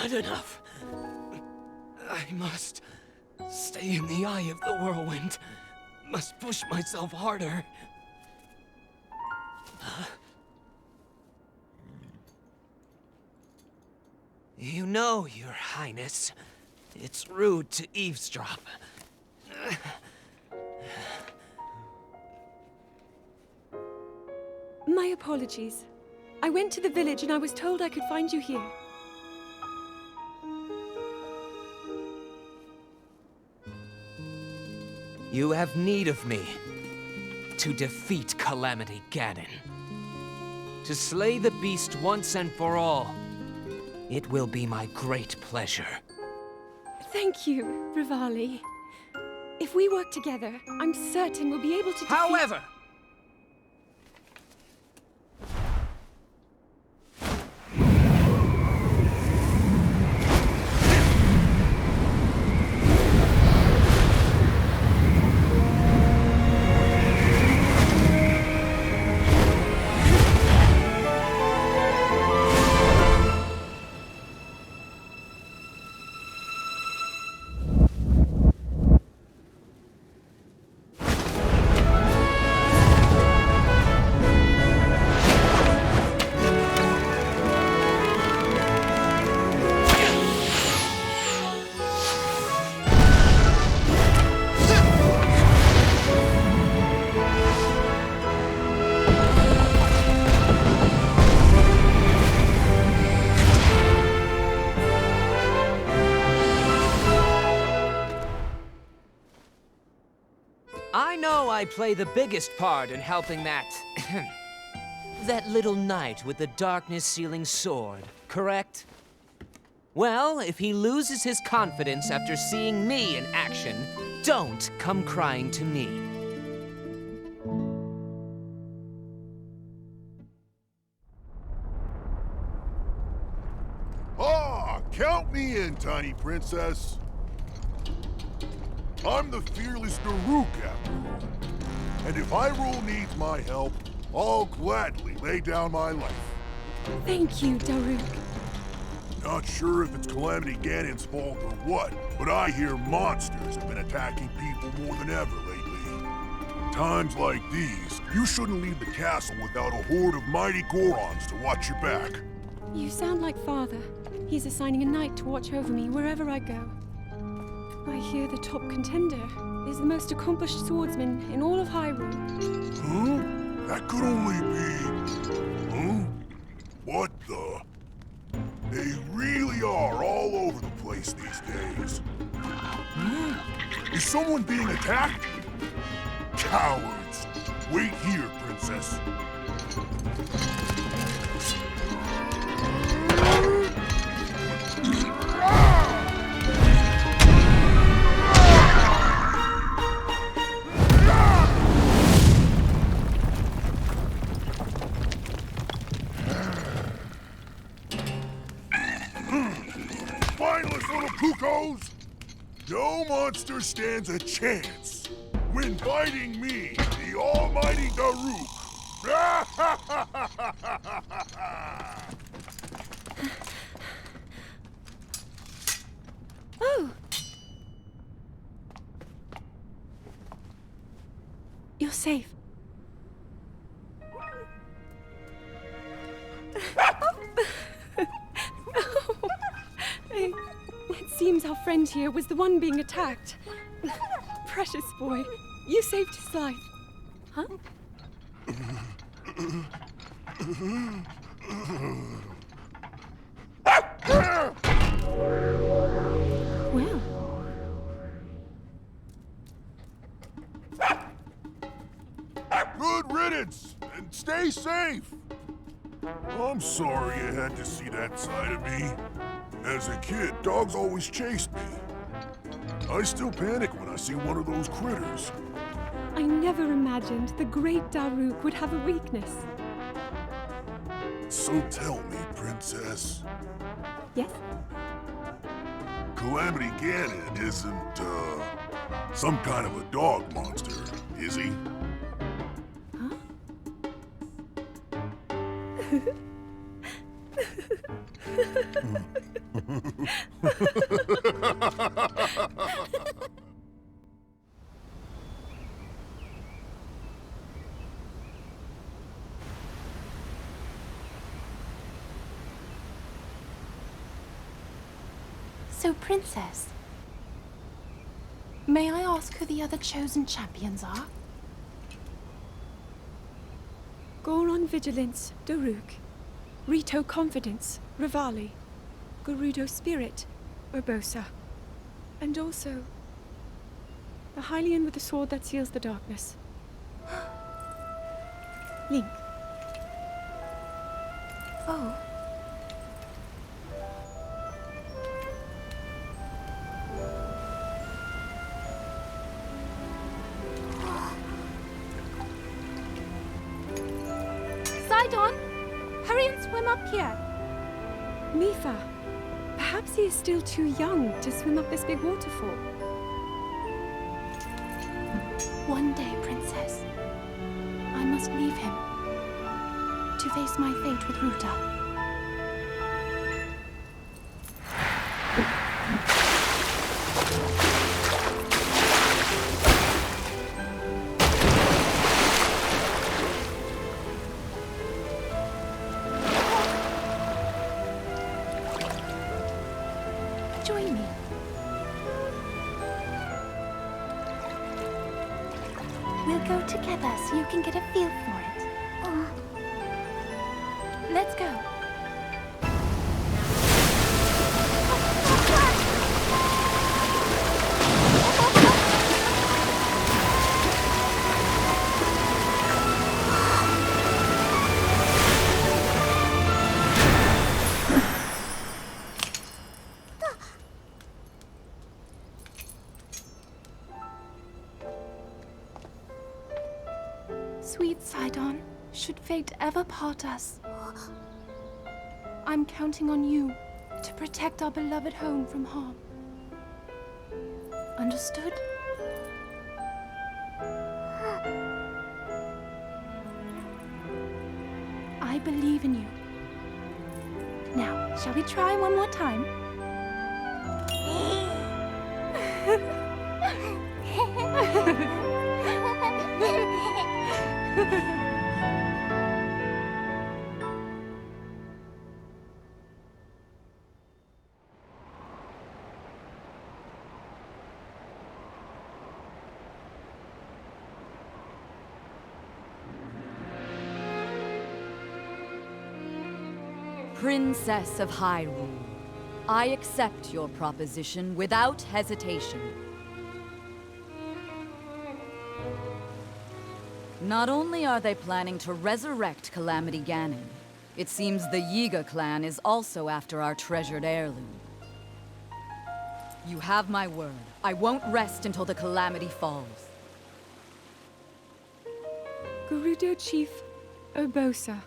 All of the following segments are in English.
Not enough. I must stay in the eye of the whirlwind. Must push myself harder. You know, Your Highness, it's rude to eavesdrop. My apologies. I went to the village and I was told I could find you here. You have need of me to defeat Calamity Ganon. To slay the beast once and for all. It will be my great pleasure. Thank you, Revali. If we work together, I'm certain we'll be able to defeat— However, I know I play the biggest part in helping that little knight with the darkness-sealing sword, correct? Well, if he loses his confidence after seeing me in action, don't come crying to me. Ah, count me in, tiny princess. I'm the fearless Daruk, after all. And if Hyrule needs my help, I'll gladly lay down my life. Thank you, Daruk. Not sure if it's Calamity Ganon's fault or what, but I hear monsters have been attacking people more than ever lately. Times like these, you shouldn't leave the castle without a horde of mighty Gorons to watch your back. You sound like Father. He's assigning a knight to watch over me wherever I go. I hear the top contender is the most accomplished swordsman in all of Hyrule. Huh? That could only be... Huh? What the... They really are all over the place these days. Is someone being attacked? Cowards! Wait here, princess. Spineless little cuckoos! No monster stands a chance when fighting me, the almighty Daruk. Oh! You're safe. It seems our friend here was the one being attacked. Precious boy, you saved his life. Huh? Well. Good riddance, and stay safe. I'm sorry you had to see that side of me. As a kid, dogs always chased me. I still panic when I see one of those critters. I never imagined the great Daruk would have a weakness. So tell me, princess. Yes? Calamity Ganon isn't, some kind of a dog monster, is he? Huh? So, Princess, may I ask who the other chosen champions are? Goron Vigilance, Daruk. Rito Confidence, Revali. Gerudo Spirit, Urbosa. And also, the Hylian with the sword that seals the darkness. Link. Oh. Sidon! Hurry and swim up here! Mipha. Perhaps he is still too young to swim up this big waterfall. One day, Princess, I must leave him to face my fate with Ruta. Join me. We'll go together so you can get a feel for it. Let's go. Sweet Sidon, should fate ever part us, I'm counting on you to protect our beloved home from harm. Understood? I believe in you. Now, shall we try one more time? Princess of Hyrule, I accept your proposition without hesitation. Not only are they planning to resurrect Calamity Ganon, it seems the Yiga clan is also after our treasured heirloom. You have my word. I won't rest until the Calamity falls. Gerudo Chief Urbosa.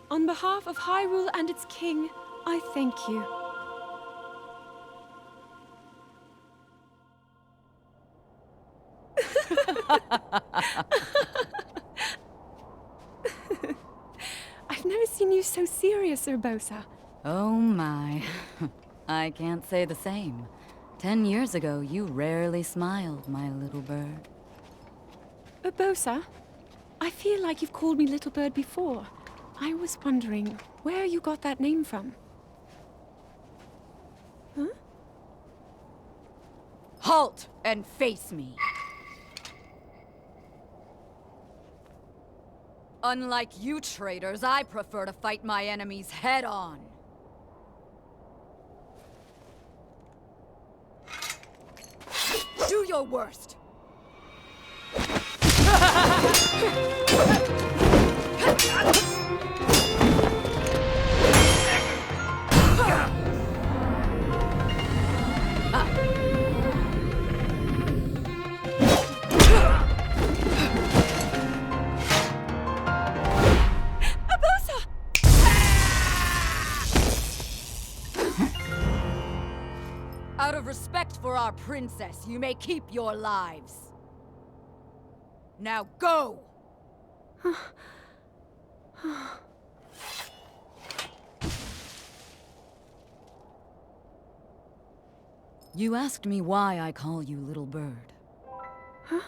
On behalf of Hyrule and its king, I thank you. I've never seen you so serious, Urbosa. Oh my. I can't say the same. 10 years ago, you rarely smiled, my little bird. Urbosa, I feel like you've called me Little Bird before. I was wondering where you got that name from. Huh? Halt and face me. Unlike you traitors, I prefer to fight my enemies head on. Do your worst. Out of respect for our princess, you may keep your lives. Now go! You asked me why I call you Little Bird. Huh?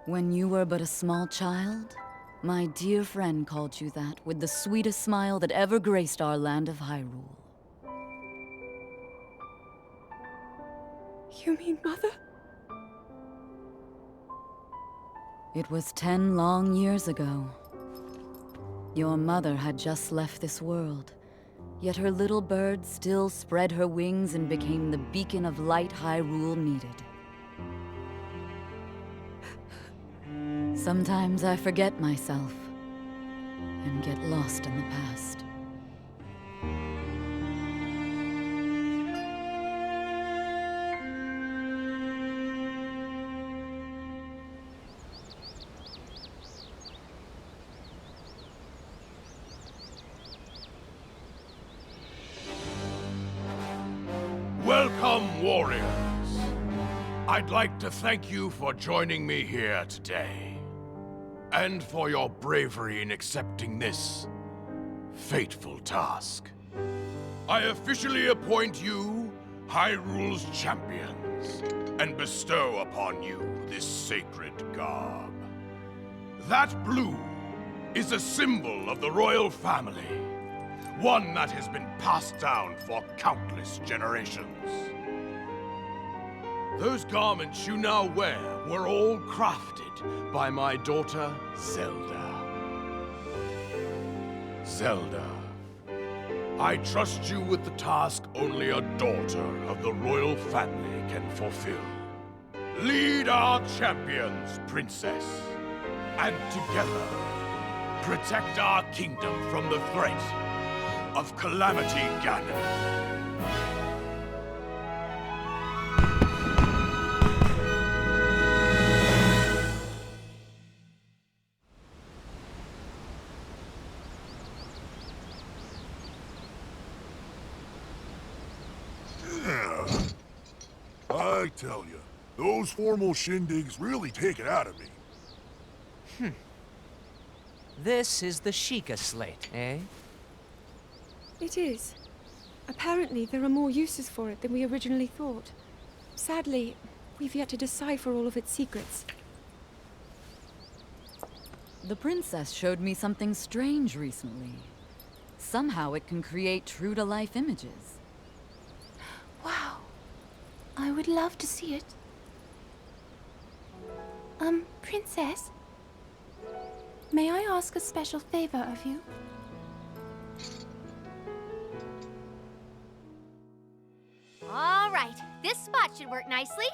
When you were but a small child, my dear friend called you that with the sweetest smile that ever graced our land of Hyrule. You mean Mother? It was 10 long years ago. Your mother had just left this world, yet her little bird still spread her wings and became the beacon of light Hyrule needed. Sometimes I forget myself and get lost in the past. Welcome, warriors. I'd like to thank you for joining me here today, and for your bravery in accepting this fateful task. I officially appoint you Hyrule's champions, and bestow upon you this sacred garb. That blue is a symbol of the royal family, one that has been passed down for countless generations. Those garments you now wear were all crafted by my daughter, Zelda. Zelda, I trust you with the task only a daughter of the royal family can fulfill. Lead our champions, Princess, and together, protect our kingdom from the threat of Calamity Ganon. I tell you, those formal shindigs really take it out of me. This is the Sheikah slate, eh? It is. Apparently, there are more uses for it than we originally thought. Sadly, we've yet to decipher all of its secrets. The princess showed me something strange recently. Somehow it can create true-to-life images. Wow. I would love to see it. Princess? May I ask a special favor of you? All right, this spot should work nicely.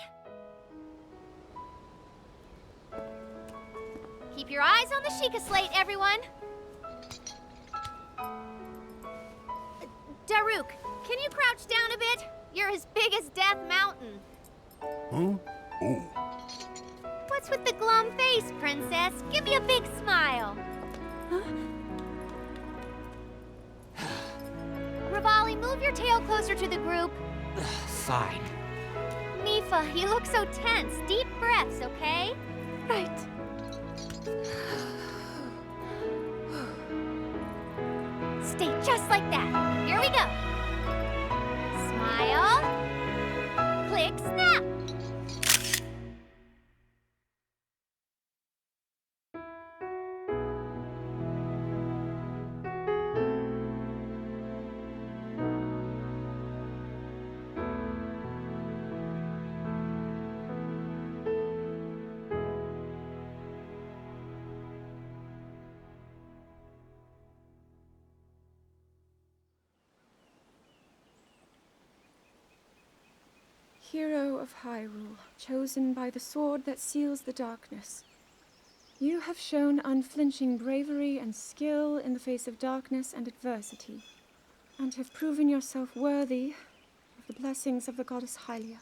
Keep your eyes on the Sheikah slate, everyone. Daruk, can you crouch down a bit? You're as big as Death Mountain. Huh? Oh. What's with the glum face, Princess? Give me a big smile. Huh? Revali, move your tail closer to the group. Fine. Mipha, you look so tense. Deep breaths, okay? Right. Stay just like that. Here we go. Smile. Click, snap. Hero of Hyrule, chosen by the sword that seals the darkness. You have shown unflinching bravery and skill in the face of darkness and adversity, and have proven yourself worthy of the blessings of the goddess Hylia.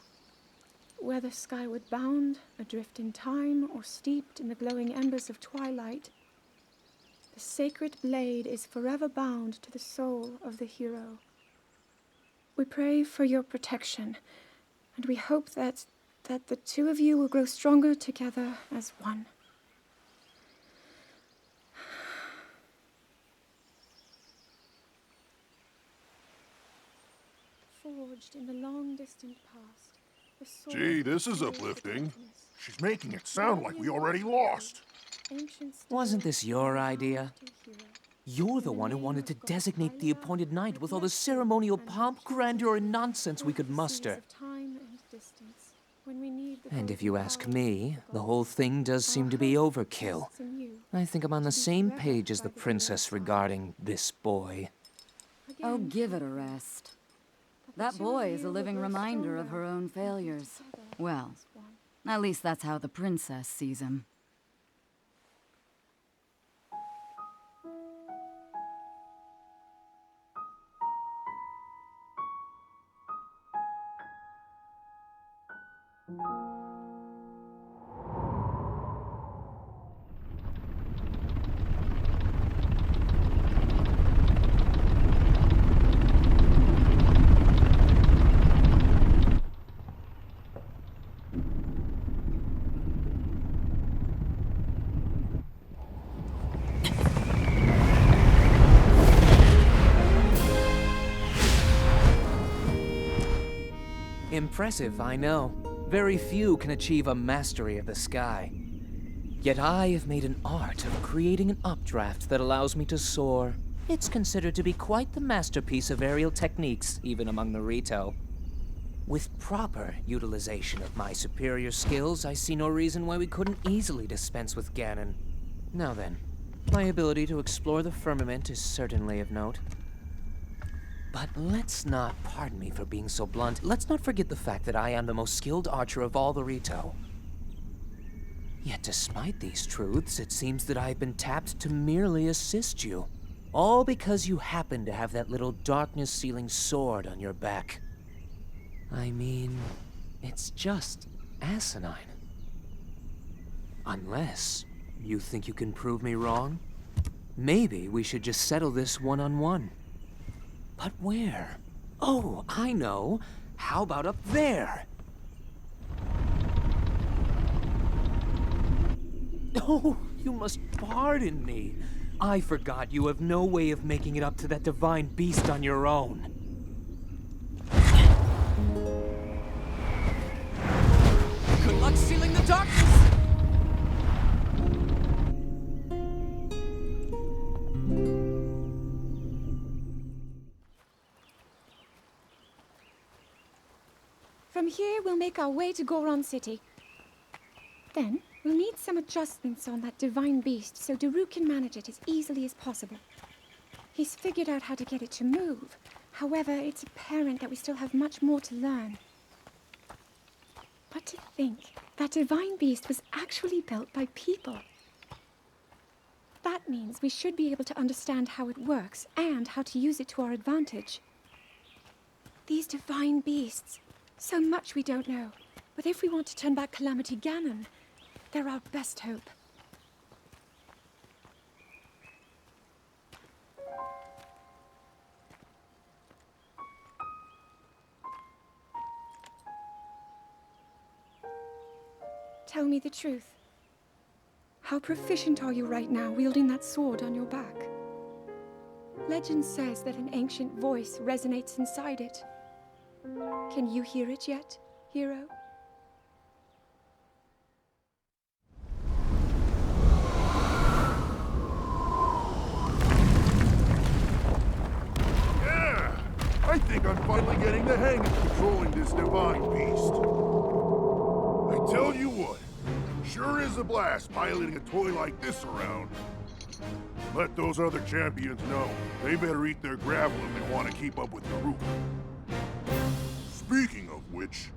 Whether skyward bound, adrift in time, or steeped in the glowing embers of twilight, the sacred blade is forever bound to the soul of the hero. We pray for your protection, and we hope that the two of you will grow stronger together as one. forged in the long distant past. The sword Gee, this is of uplifting. darkness. She's making it sound like we already lost. Ancient Wasn't story this your of a idea? master hero. You're the In the one who name wanted to of God's designate the highly appointed night with all the blessed ceremonial and pomp, chosen grandeur, and nonsense we could prophecies muster. of time and distance, when we need the And if golden you ask power me, of the gods. whole thing does Our seem to be hope overkill. rests in you, I think I'm on to the be same forever page as by the the princess side. regarding this boy. Oh, Again, give it a rest. the That two boy of is you a will living grow reminder of stronger her own and come failures. together Well, as one. at least that's how the princess sees him. Impressive, I know. Very few can achieve a mastery of the sky. Yet I have made an art of creating an updraft that allows me to soar. It's considered to be quite the masterpiece of aerial techniques, even among the Rito. With proper utilization of my superior skills, I see no reason why we couldn't easily dispense with Ganon. Now then, my ability to explore the firmament is certainly of note. But let's not, pardon me for being so blunt, let's not forget the fact that I am the most skilled archer of all the Rito. Yet despite these truths, it seems that I've been tapped to merely assist you. All because you happen to have that little darkness-sealing sword on your back. I mean, it's just asinine. Unless you think you can prove me wrong? Maybe we should just settle this one-on-one. But where? Oh, I know. How about up there? Oh, you must pardon me. I forgot you have no way of making it up to that divine beast on your own. Good luck sealing the darkness! From here, we'll make our way to Goron City. Then, we'll need some adjustments on that divine beast so Daruk can manage it as easily as possible. He's figured out how to get it to move. However, it's apparent that we still have much more to learn. But to think, that divine beast was actually built by people. That means we should be able to understand how it works and how to use it to our advantage. These divine beasts, so much we don't know. But if we want to turn back Calamity Ganon, they're our best hope. Tell me the truth. How proficient are you right now wielding that sword on your back? Legend says that an ancient voice resonates inside it. Can you hear it yet, hero? Yeah! I think I'm finally getting the hang of controlling this divine beast. I tell you what, sure is a blast piloting a toy like this around. Let those other champions know. They better eat their gravel if they want to keep up with Daruk. Speaking of which,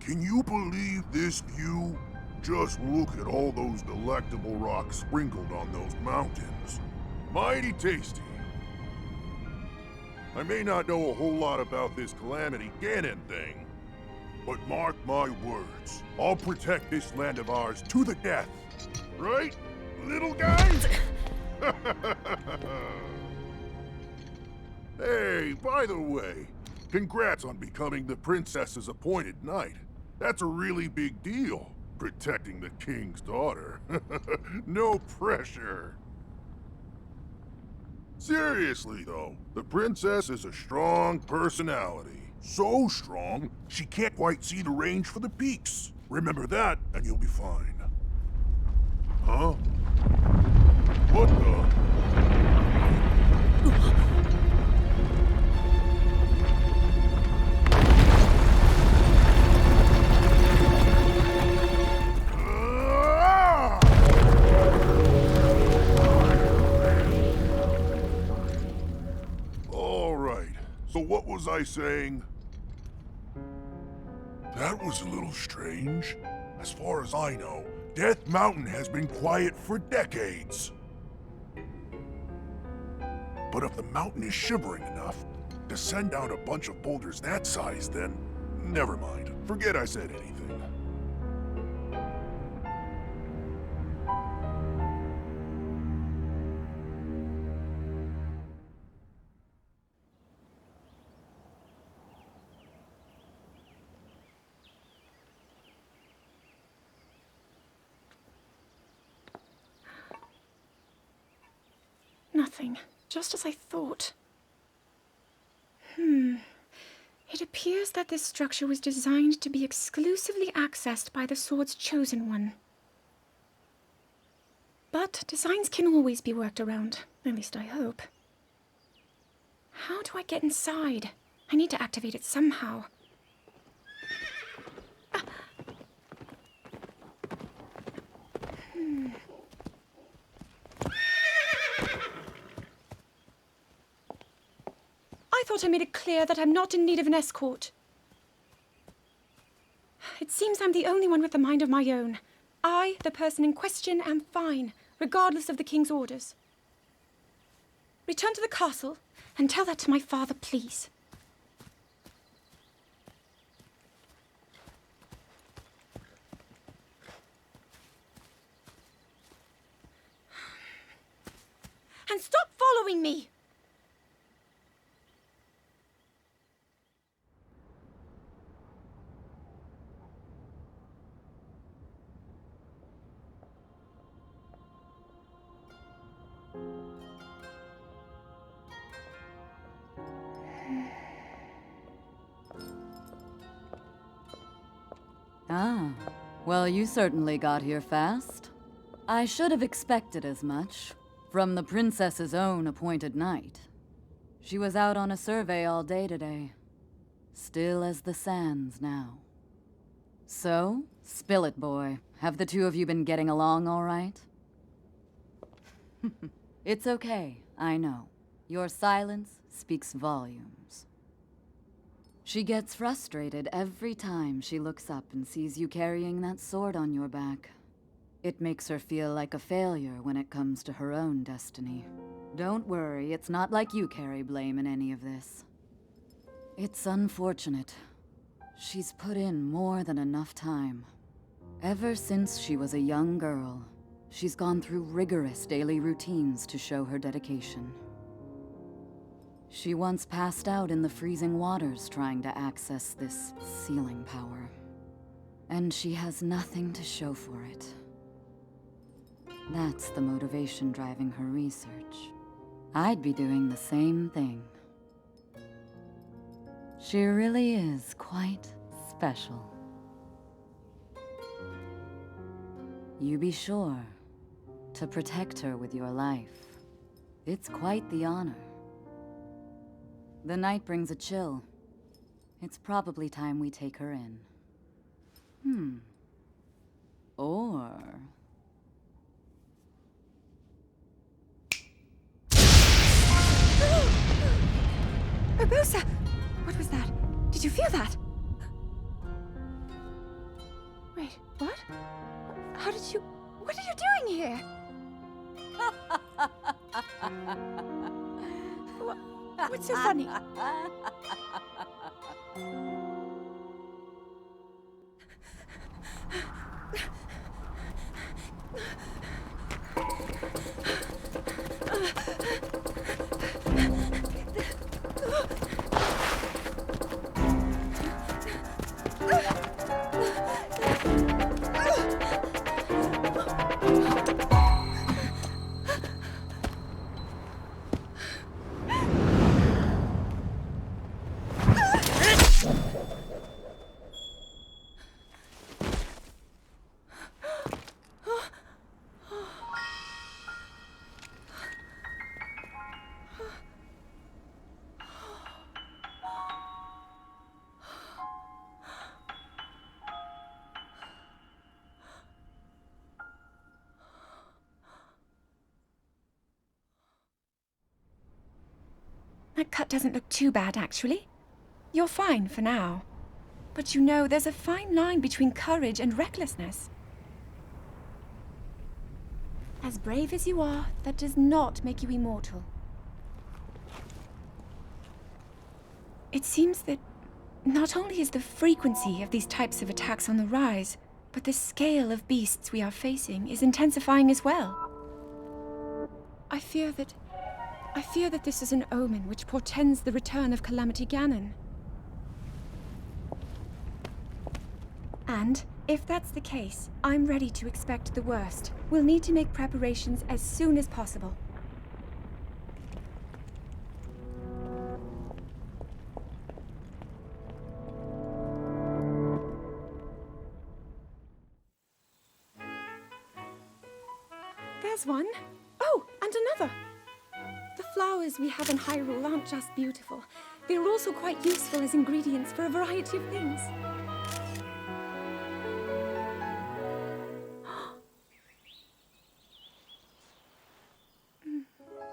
can you believe this view? Just look at all those delectable rocks sprinkled on those mountains. Mighty tasty. I may not know a whole lot about this Calamity Ganon thing, but mark my words, I'll protect this land of ours to the death. Right, little guys? Hey, by the way, congrats on becoming the princess's appointed knight. That's a really big deal, protecting the king's daughter. No pressure. Seriously, though, the princess is a strong personality. So strong, she can't quite see the range for the peaks. Remember that, and you'll be fine. Huh? What the? All right, so what was I saying? That was a little strange. As far as I know, Death Mountain has been quiet for decades. But if the mountain is shivering enough to send out a bunch of boulders that size, then never mind. Forget I said anything. Nothing. Just as I thought. It appears that this structure was designed to be exclusively accessed by the sword's chosen one. But designs can always be worked around. At least I hope. How do I get inside? I need to activate it somehow. I thought I made it clear that I'm not in need of an escort. It seems I'm the only one with a mind of my own. I, the person in question, am fine, regardless of the king's orders. Return to the castle and tell that to my father, please. And stop following me! Ah, well, you certainly got here fast. I should have expected as much, from the princess's own appointed knight. She was out on a survey all day today. Still as the sands now. So, spill it, boy. Have the two of you been getting along all right? It's okay, I know. Your silence speaks volumes. She gets frustrated every time she looks up and sees you carrying that sword on your back. It makes her feel like a failure when it comes to her own destiny. Don't worry, it's not like you carry blame in any of this. It's unfortunate. She's put in more than enough time. Ever since she was a young girl, she's gone through rigorous daily routines to show her dedication. She once passed out in the freezing waters trying to access this sealing power. And she has nothing to show for it. That's the motivation driving her research. I'd be doing the same thing. She really is quite special. You be sure to protect her with your life. It's quite the honor. The night brings a chill. It's probably time we take her in. Or... Urbosa! What was that? Did you feel that? Wait, what? How did you... What are you doing here? What's so funny? That cut doesn't look too bad, actually. You're fine for now. But you know, there's a fine line between courage and recklessness. As brave as you are, that does not make you immortal. It seems that not only is the frequency of these types of attacks on the rise, but the scale of beasts we are facing is intensifying as well. I fear that this is an omen which portends the return of Calamity Ganon. And if that's the case, I'm ready to expect the worst. We'll need to make preparations as soon as possible. There's one. Oh, and another. The flowers we have in Hyrule aren't just beautiful. They're also quite useful as ingredients for a variety of things.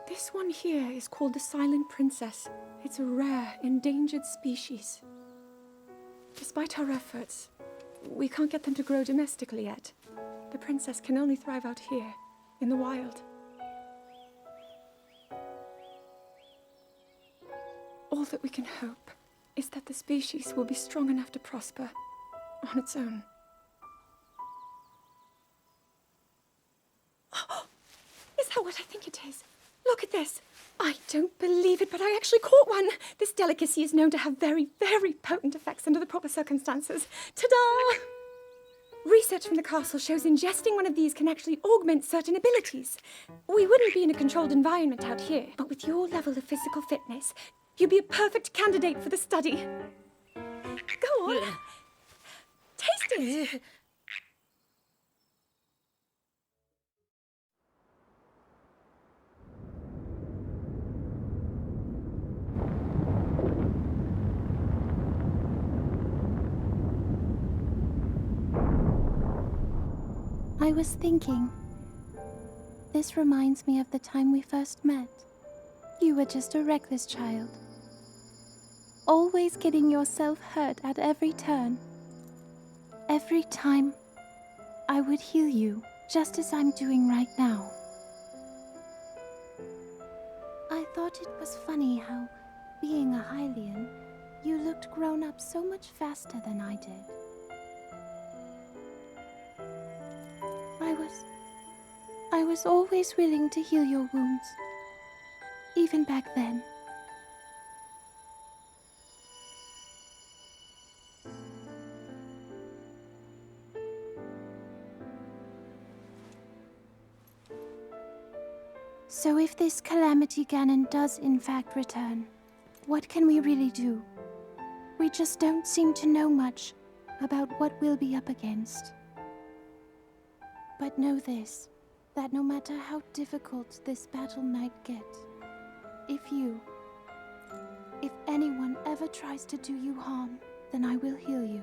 This one here is called the Silent Princess. It's a rare, endangered species. Despite our efforts, we can't get them to grow domestically yet. The princess can only thrive out here, in the wild. All that we can hope is that the species will be strong enough to prosper on its own. Is that what I think it is? Look at this. I don't believe it, but I actually caught one. This delicacy is known to have very, very potent effects under the proper circumstances. Ta-da! Research from the castle shows ingesting one of these can actually augment certain abilities. We wouldn't be in a controlled environment out here, but with your level of physical fitness, you'd be a perfect candidate for the study. Go on. Taste it. I was thinking, this reminds me of the time we first met. You were just a reckless child, always getting yourself hurt at every turn. Every time, I would heal you, just as I'm doing right now. I thought it was funny how, being a Hylian, you looked grown up so much faster than I did. I was always willing to heal your wounds, even back then. So if this Calamity Ganon does in fact return, what can we really do? We just don't seem to know much about what we'll be up against. But know this, that no matter how difficult this battle might get, if anyone ever tries to do you harm, then I will heal you.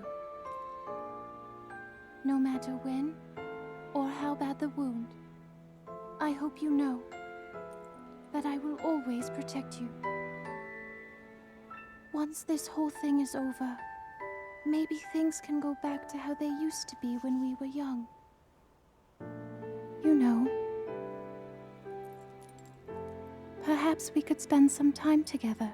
No matter when or how bad the wound, I hope you know that I will always protect you. Once this whole thing is over, maybe things can go back to how they used to be when we were young. You know, perhaps we could spend some time together.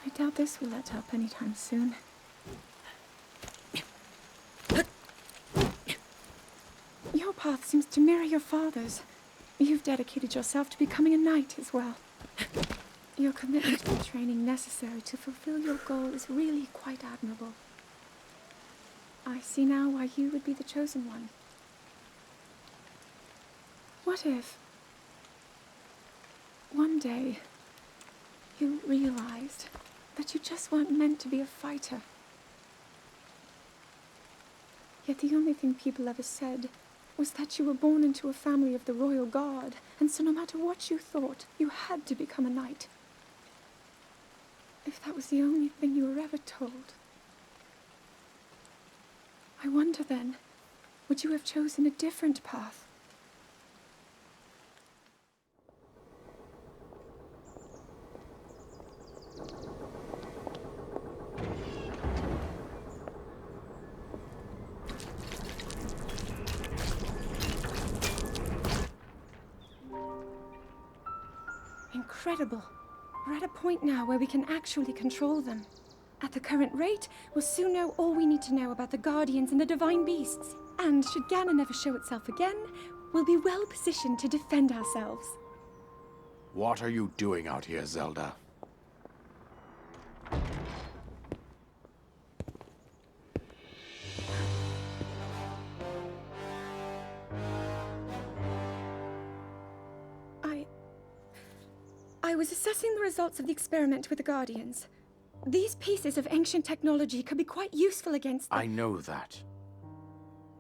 I doubt this will let up anytime soon. Your path seems to mirror your father's. You've dedicated yourself to becoming a knight as well. Your commitment to the training necessary to fulfill your goal is really quite admirable. I see now why you would be the chosen one. What if one day you realized that you just weren't meant to be a fighter? Yet the only thing people ever said was that you were born into a family of the royal guard, and so no matter what you thought, you had to become a knight. If that was the only thing you were ever told, I wonder then, would you have chosen a different path? Incredible. We're at a point now where we can actually control them. At the current rate, we'll soon know all we need to know about the Guardians and the Divine Beasts. And should Ganon ever show itself again, we'll be well positioned to defend ourselves. What are you doing out here, Zelda? I was assessing the results of the experiment with the Guardians. These pieces of ancient technology could be quite useful against them. I know that.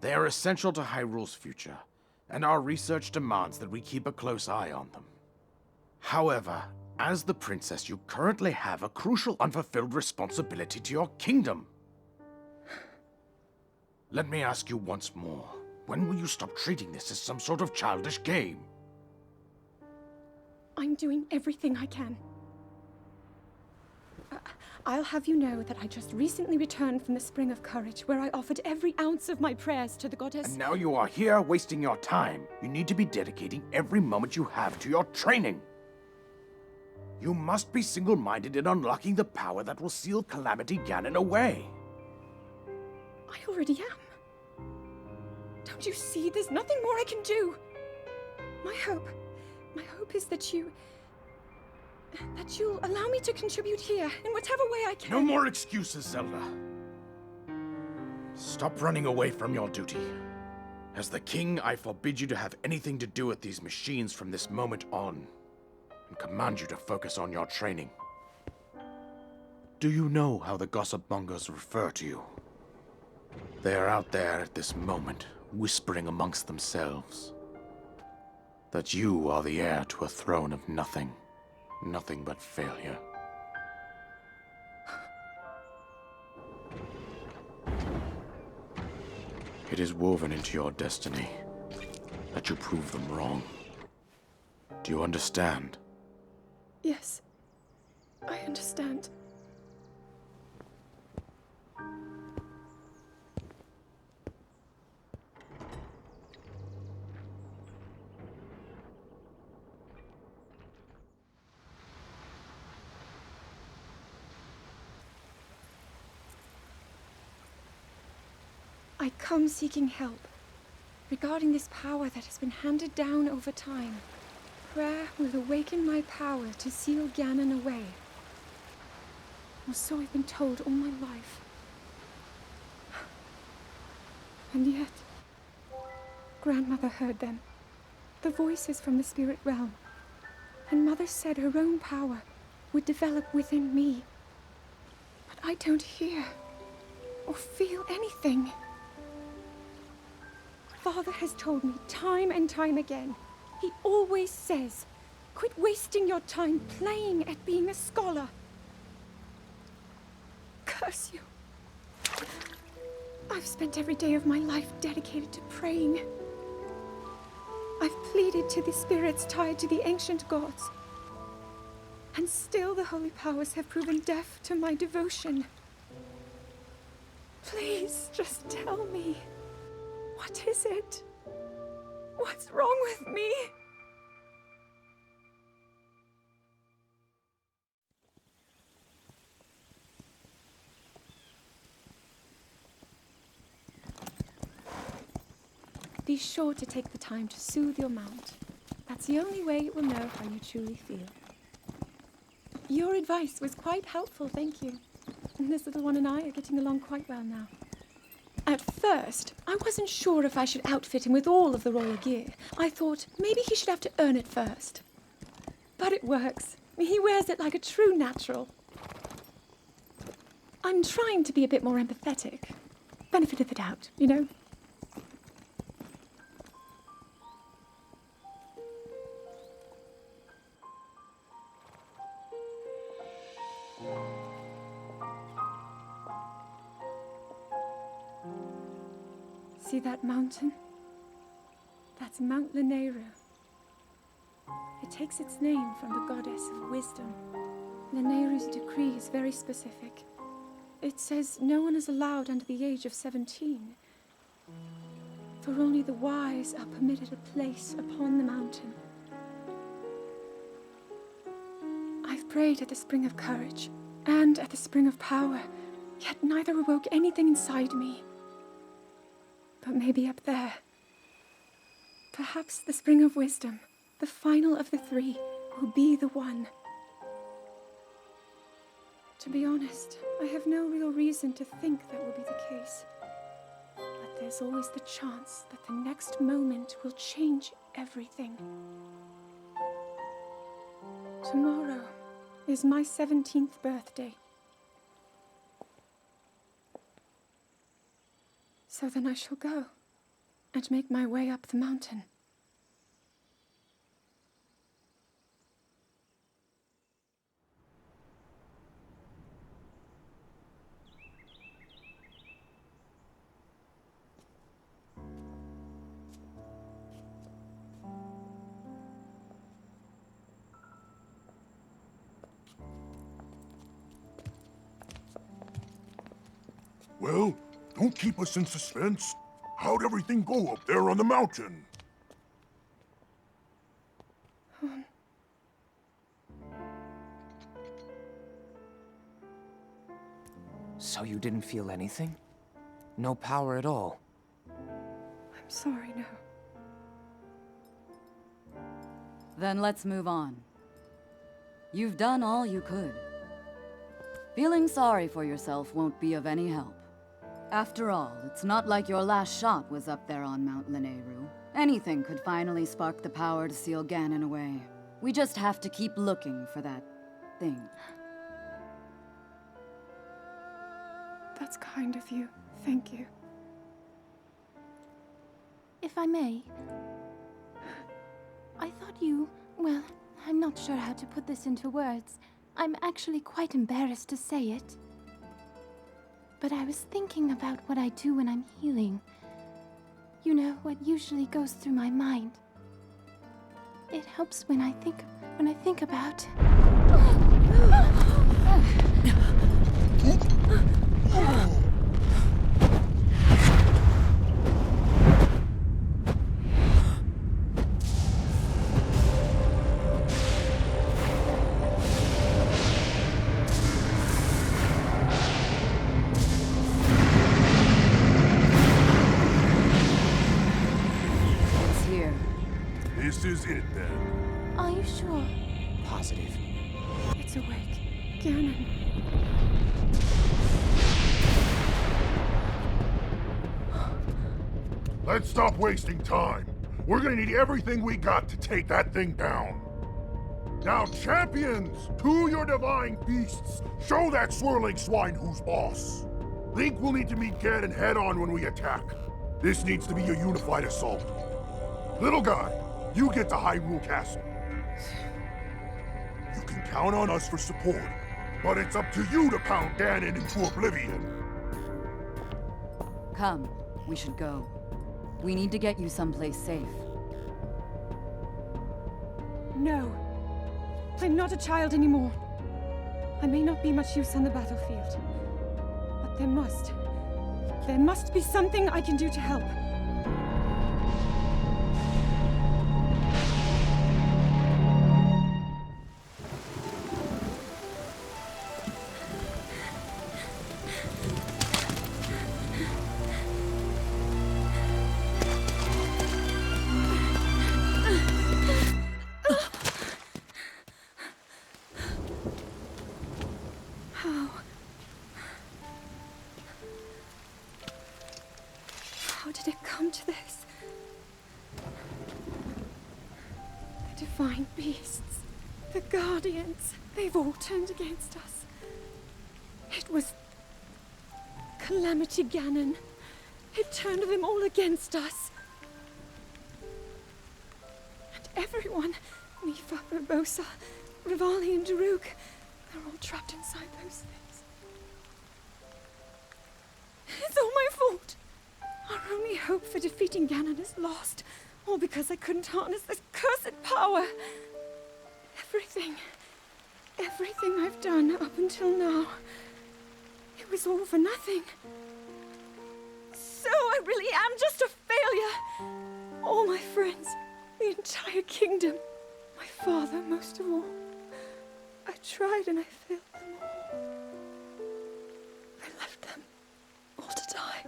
They are essential to Hyrule's future, and our research demands that we keep a close eye on them. However, as the princess, you currently have a crucial unfulfilled responsibility to your kingdom. Let me ask you once more, when will you stop treating this as some sort of childish game? I'm doing everything I can. I'll have you know that I just recently returned from the Spring of Courage, where I offered every ounce of my prayers to the goddess. And now you are here wasting your time. You need to be dedicating every moment you have to your training. You must be single-minded in unlocking the power that will seal Calamity Ganon away. I already am. Don't you see? There's nothing more I can do. My hope is that you'll allow me to contribute here in whatever way I can. No more excuses, Zelda. Stop running away from your duty. As the king, I forbid you to have anything to do with these machines from this moment on, and command you to focus on your training. Do you know how the gossip mongers refer to you? They are out there at this moment, whispering amongst themselves that you are the heir to a throne of nothing. Nothing but failure. It is woven into your destiny that you prove them wrong. Do you understand? Yes, I understand. I come seeking help regarding this power that has been handed down over time. Prayer will awaken my power to seal Ganon away. Or so I've been told all my life. And yet, Grandmother heard them, the voices from the spirit realm. And Mother said her own power would develop within me. But I don't hear or feel anything. Father has told me time and time again. He always says, quit wasting your time playing at being a scholar. Curse you. I've spent every day of my life dedicated to praying. I've pleaded to the spirits tied to the ancient gods. And still the holy powers have proven deaf to my devotion. Please, just tell me. What is it? What's wrong with me? Be sure to take the time to soothe your mount. That's the only way it will know how you truly feel. Your advice was quite helpful, thank you. And this little one and I are getting along quite well now. At first, I wasn't sure if I should outfit him with all of the royal gear. I thought maybe he should have to earn it first. But it works. He wears it like a true natural. I'm trying to be a bit more empathetic. Benefit of the doubt, you know? See that mountain? That's Mount Lanayru. It takes its name from the goddess of wisdom. Lanayru's decree is very specific. It says no one is allowed under the age of 17. For only the wise are permitted a place upon the mountain. I've prayed at the Spring of Courage and at the Spring of Power, yet neither awoke anything inside me. But maybe up there. Perhaps the Spring of Wisdom, the final of the three, will be the one. To be honest, I have no real reason to think that will be the case. But there's always the chance that the next moment will change everything. Tomorrow is my 17th birthday. So then I shall go and make my way up the mountain. Well, don't keep us in suspense. How'd everything go up there on the mountain? So you didn't feel anything? No power at all? I'm sorry, no. Then let's move on. You've done all you could. Feeling sorry for yourself won't be of any help. After all, it's not like your last shot was up there on Mount Lanayru. Anything could finally spark the power to seal Ganon away. We just have to keep looking for that thing. That's kind of you. Thank you. If I may, I thought you... Well, I'm not sure how to put this into words. I'm actually quite embarrassed to say it. But I was thinking about what I do when I'm healing. You know, what usually goes through my mind. It helps when I think about... This is it, then. Are you sure? Positive. It's awake. Ganon. Let's stop wasting time. We're gonna need everything we got to take that thing down. Now, champions, to your divine beasts, show that swirling swine who's boss. Link will need to meet Ganon head-on when we attack. This needs to be a unified assault. Little guy, you get to Hyrule Castle. You can count on us for support, but it's up to you to pound Ganon into oblivion. Come, we should go. We need to get you someplace safe. No. I'm not a child anymore. I may not be much use on the battlefield, but there must be something I can do to help. How did it come to this? The divine beasts, the guardians, they've all turned against us. It was Calamity Ganon. It turned them all against us. And everyone, Mipha, Urbosa, Revali and Daruk, they're all trapped inside those things. It's all my fault. Our only hope for defeating Ganon is lost, all because I couldn't harness this cursed power. Everything I've done up until now, it was all for nothing. So I really am just a failure. All my friends, the entire kingdom, my father most of all. I tried and I failed them all. I left them all to die.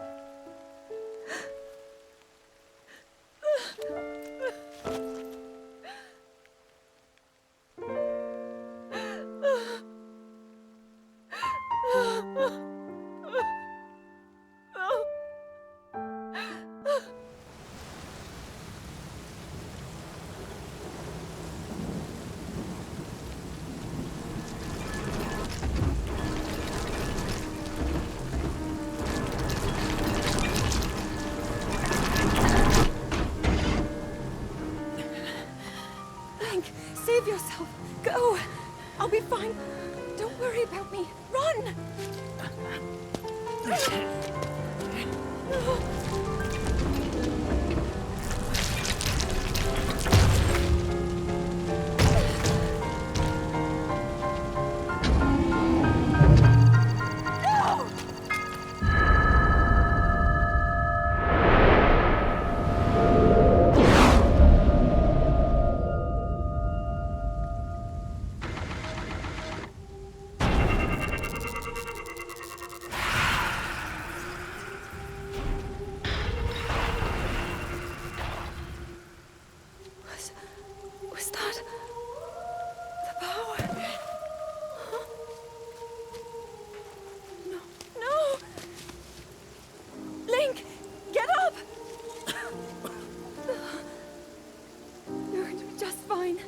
Save yourself. Go. I'll be fine. Don't worry about me. Run! Was that the power? Huh? No! Link, get up! You're going to be just fine.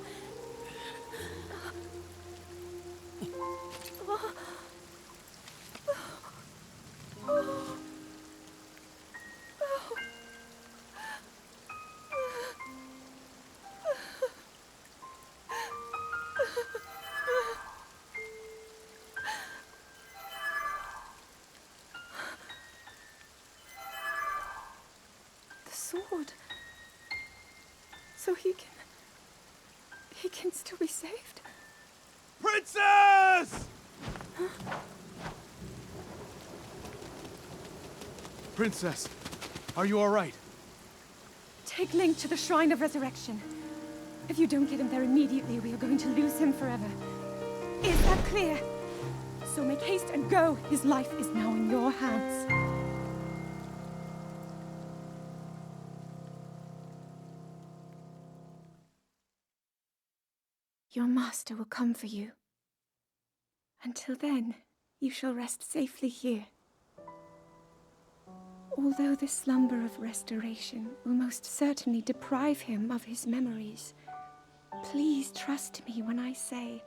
Sword. So he can still be saved? Princess! Huh? Princess, are you all right? Take Link to the Shrine of Resurrection. If you don't get him there immediately, we are going to lose him forever. Is that clear? So make haste and go. His life is now in your hands. Your master will come for you. Until then, you shall rest safely here. Although the slumber of restoration will most certainly deprive him of his memories, please trust me when I say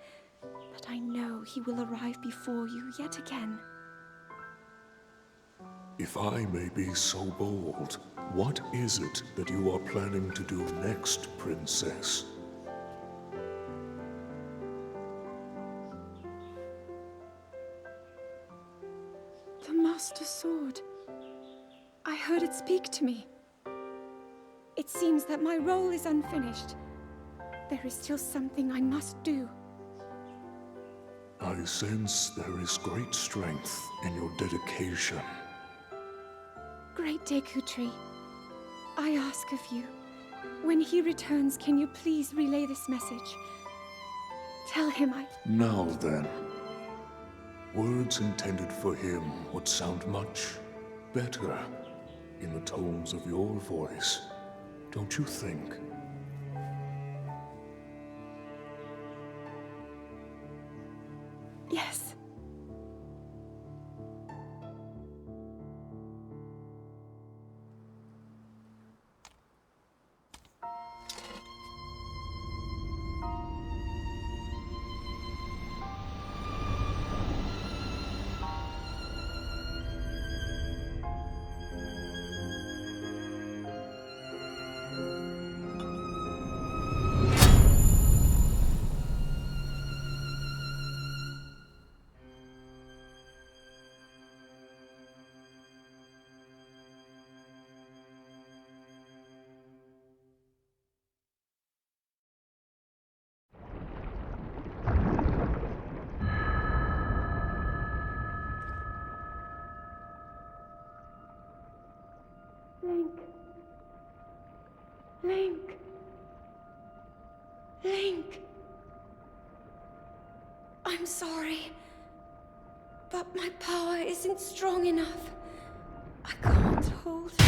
that I know he will arrive before you yet again. If I may be so bold, what is it that you are planning to do next, Princess? The Master Sword. I heard it speak to me. It seems that my role is unfinished. There is still something I must do. I sense there is great strength in your dedication. Great Deku Tree, I ask of you, when he returns, can you please relay this message? Tell him Now then. Words intended for him would sound much better in the tones of your voice, don't you think? Yes. Link. Link. Link. I'm sorry, but my power isn't strong enough. I can't hold it.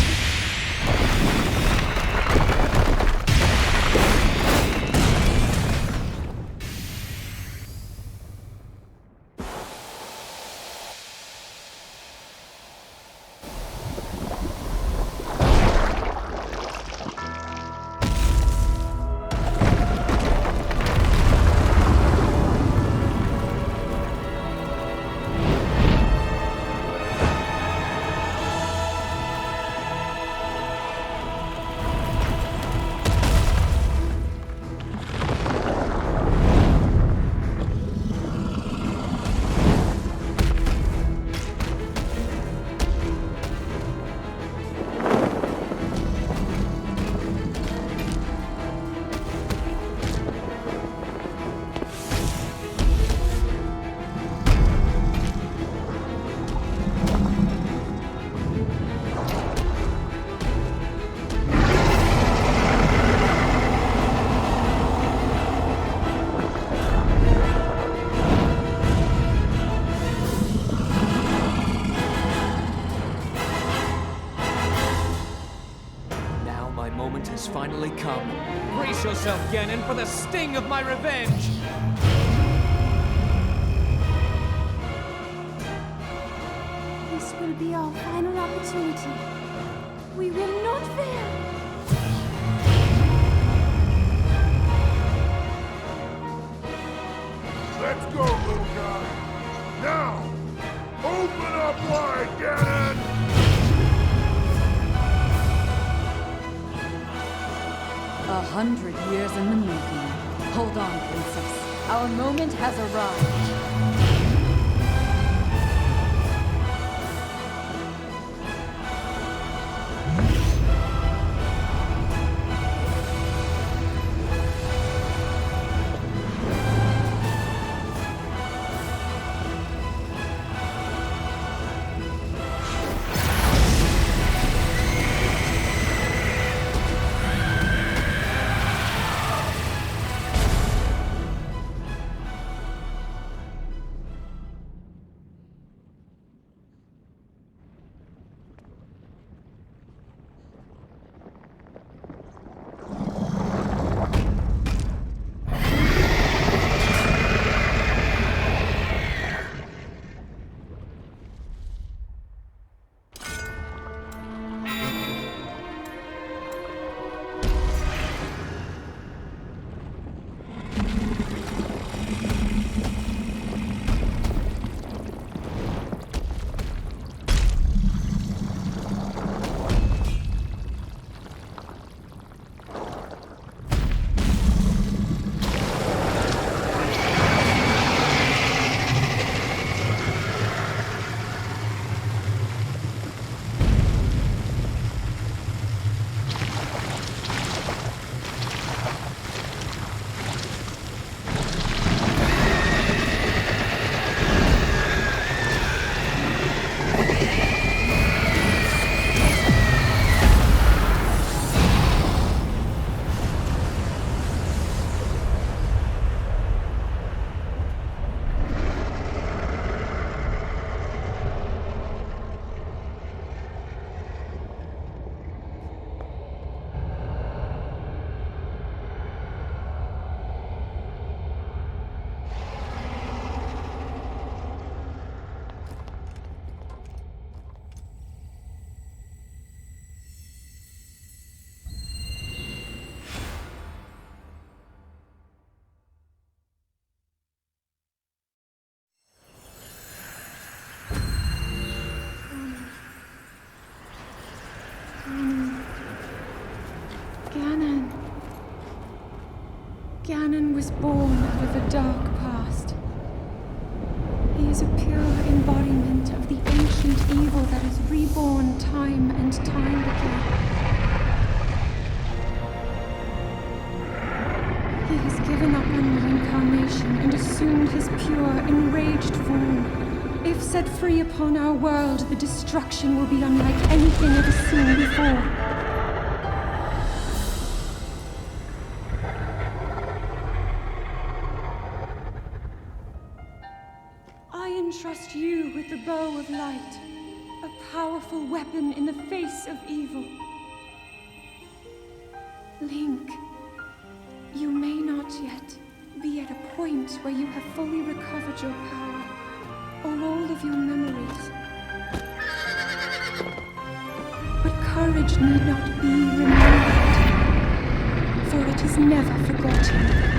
Finally come. Brace yourself, Ganon, for the sting of my revenge! This will be our final opportunity. We will not fail. Let's go, little guy. Now, open up wide, Ganon! 100 years in the making. Hold on, Princess. Our moment has arrived. Ganon was born out of a dark past. He is a pure embodiment of the ancient evil that is reborn time and time again. He has given up on reincarnation and assumed his pure, enraged form. If set free upon our world, the destruction will be unlike anything ever seen before. I entrust you with the bow of light, a powerful weapon in the face of evil. Link, you may not yet be at a point where you have fully recovered your power, or all of your memories. But courage need not be remembered, for it is never forgotten.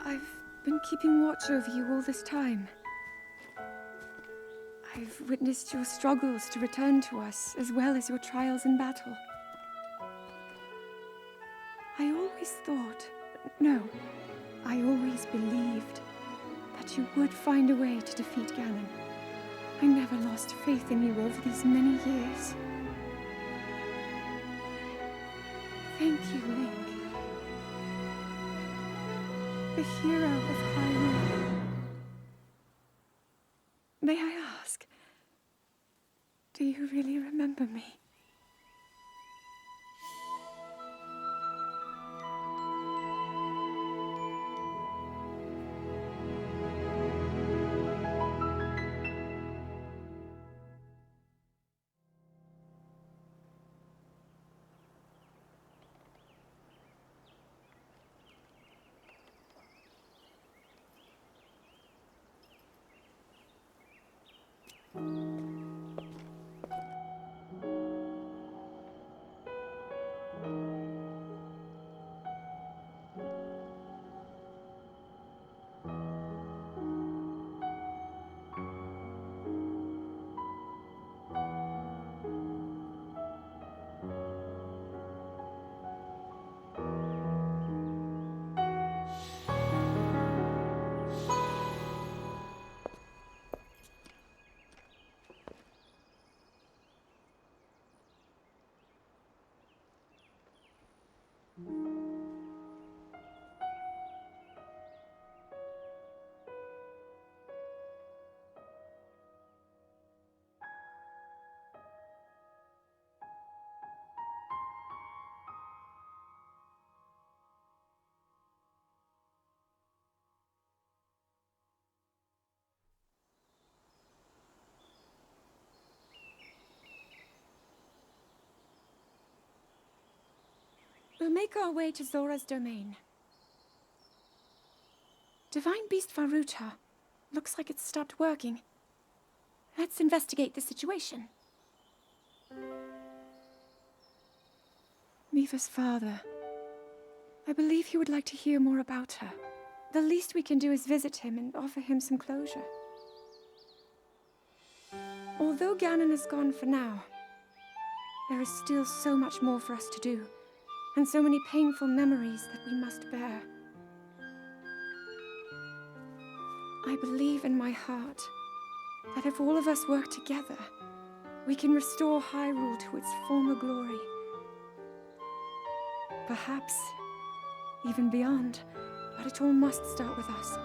I've been keeping watch over you all this time. I've witnessed your struggles to return to us, as well as your trials in battle. I always thought, no, I always believed that you would find a way to defeat Ganon. I never lost faith in you over these many years. Thank you, Link. The hero of Hyrule. May I ask, do you really remember me? We'll make our way to Zora's domain. Divine Beast Varuta. Looks like it's stopped working. Let's investigate the situation. Mipha's father. I believe he would like to hear more about her. The least we can do is visit him and offer him some closure. Although Ganon is gone for now, there is still so much more for us to do, and so many painful memories that we must bear. I believe in my heart that if all of us work together, we can restore Hyrule to its former glory. Perhaps even beyond, but it all must start with us.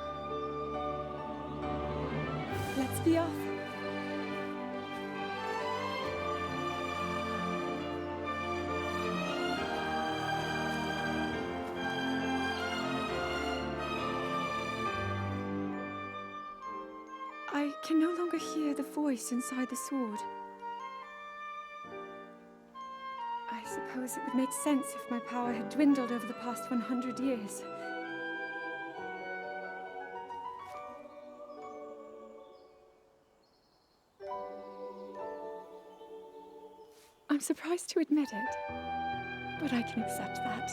Let's be off. I can no longer hear the voice inside the sword. I suppose it would make sense if my power had dwindled over the past 100 years. I'm surprised to admit it, but I can accept that.